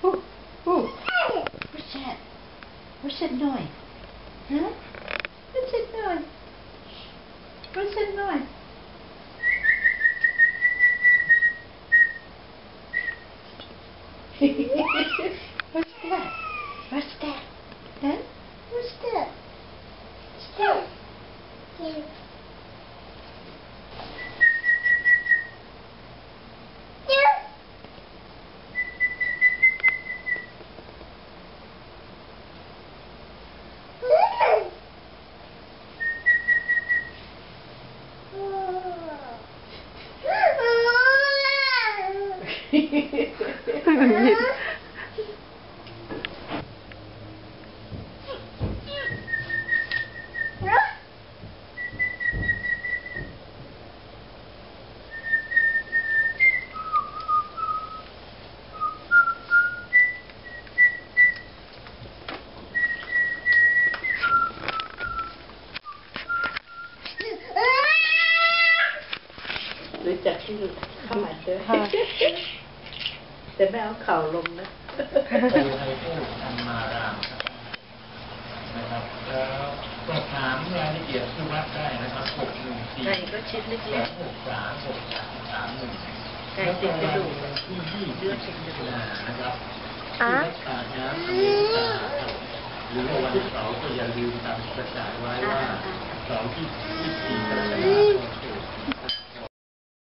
What's that? What's that noise? Huh? What's that noise? What's that noise? What's that? What's that? Huh? What's that? What's that? Yeah. รู้จักที่เข้ามาเจอแต่ไม่เอาเข่าลงนะคือให้พูดธรรมารามนะครับแล้วก็ถามรายละเอียดที่วัดได้นะครับ614ไหนก็ชิ้นเล็กๆไก่ติดกระดูกที่เลือดติดกระดูกนะครับที่รักษาน้ำหรือว่าวันเสาร์ก็อย่าลืมตามประกาศไว้ว่าเสาร์ที่24 กรกฎาคม